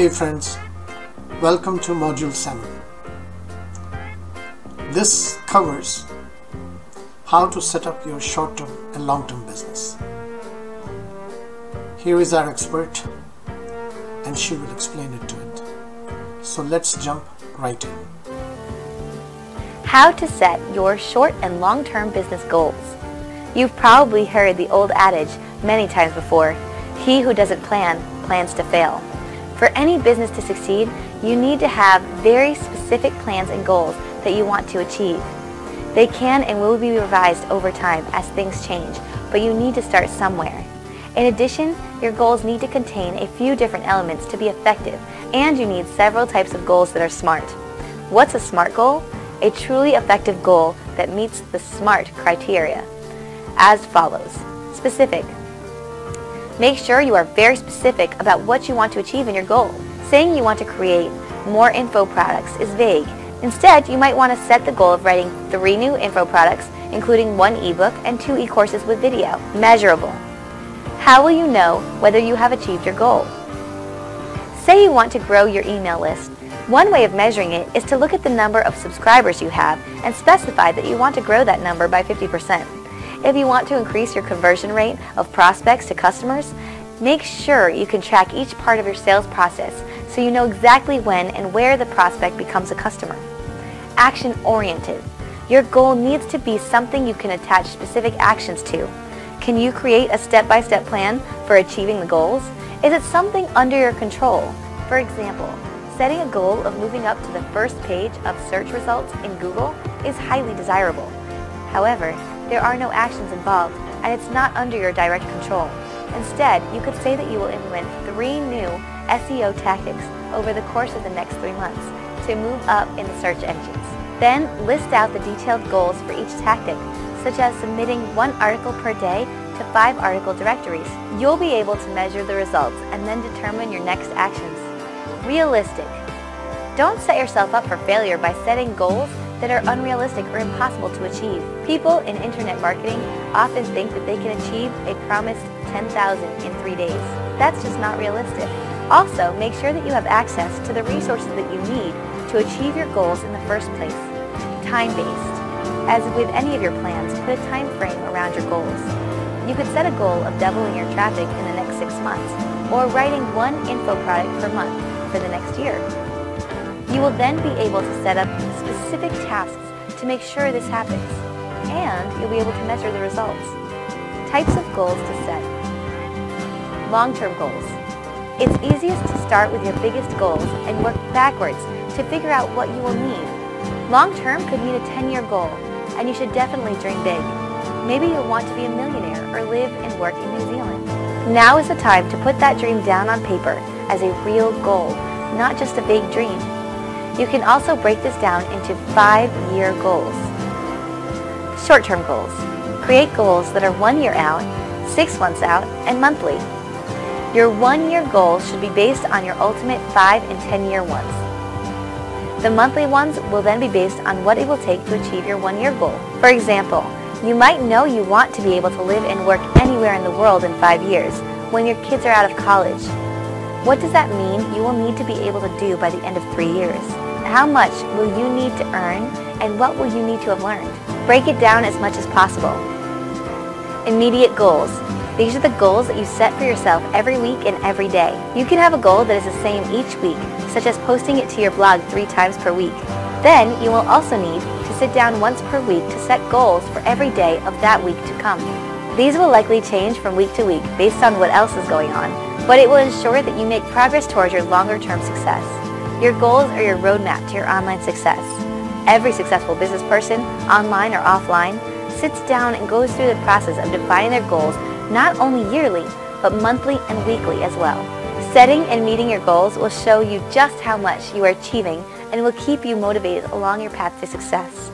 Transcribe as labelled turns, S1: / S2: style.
S1: Hey friends, welcome to Module 7. This covers how to set up your short-term and long-term business. Here is our expert and she will explain it to it. So let's jump right in.
S2: How to set your short and long-term business goals. You've probably heard the old adage many times before, he who doesn't plan, plans to fail. For any business to succeed, you need to have very specific plans and goals that you want to achieve. They can and will be revised over time as things change, but you need to start somewhere. In addition, your goals need to contain a few different elements to be effective, and you need several types of goals that are SMART. What's a SMART goal? A truly effective goal that meets the SMART criteria. As follows. Specific. Make sure you are very specific about what you want to achieve in your goal. Saying you want to create more info products is vague. Instead, you might want to set the goal of writing 3 new info products, including 1 ebook and 2 e-courses with video. Measurable. How will you know whether you have achieved your goal? Say you want to grow your email list. One way of measuring it is to look at the number of subscribers you have and specify that you want to grow that number by 50%. If you want to increase your conversion rate of prospects to customers, make sure you can track each part of your sales process so you know exactly when and where the prospect becomes a customer. Action-oriented. Your goal needs to be something you can attach specific actions to. Can you create a step-by-step plan for achieving the goals? Is it something under your control? For example, setting a goal of moving up to the first page of search results in Google is highly desirable. However, there are no actions involved, and it's not under your direct control. Instead, you could say that you will implement 3 new SEO tactics over the course of the next 3 months to move up in the search engines. Then list out the detailed goals for each tactic, such as submitting 1 article per day to 5 article directories. You'll be able to measure the results and then determine your next actions. Realistic. Don't set yourself up for failure by setting goals that are unrealistic or impossible to achieve. People in internet marketing often think that they can achieve a promised 10,000 in 3 days. That's just not realistic. Also, make sure that you have access to the resources that you need to achieve your goals in the first place. Time-based. As with any of your plans, put a time frame around your goals. You could set a goal of doubling your traffic in the next 6 months, or writing 1 info product per month for the next year. You will then be able to set up specific tasks to make sure this happens, and you'll be able to measure the results. Types of goals to set. Long-term goals. It's easiest to start with your biggest goals and work backwards to figure out what you will need. Long-term could mean a 10-year goal, and you should definitely dream big. Maybe you'll want to be a millionaire or live and work in New Zealand. Now is the time to put that dream down on paper as a real goal, not just a vague dream. You can also break this down into 5-year goals. Short-term goals. Create goals that are 1 year out, 6 months out, and monthly. Your 1-year goals should be based on your ultimate 5 and 10-year ones. The monthly ones will then be based on what it will take to achieve your 1-year goal. For example, you might know you want to be able to live and work anywhere in the world in 5 years when your kids are out of college. What does that mean you will need to be able to do by the end of 3 years? How much will you need to earn, and what will you need to have learned? Break it down as much as possible. Immediate goals. These are the goals that you set for yourself every week and every day. You can have a goal that is the same each week, such as posting it to your blog 3 times per week. Then you will also need to sit down once per week to set goals for every day of that week to come. These will likely change from week to week based on what else is going on, but it will ensure that you make progress towards your longer-term success. Your goals are your roadmap to your online success. Every successful business person, online or offline, sits down and goes through the process of defining their goals not only yearly, but monthly and weekly as well. Setting and meeting your goals will show you just how much you are achieving and will keep you motivated along your path to success.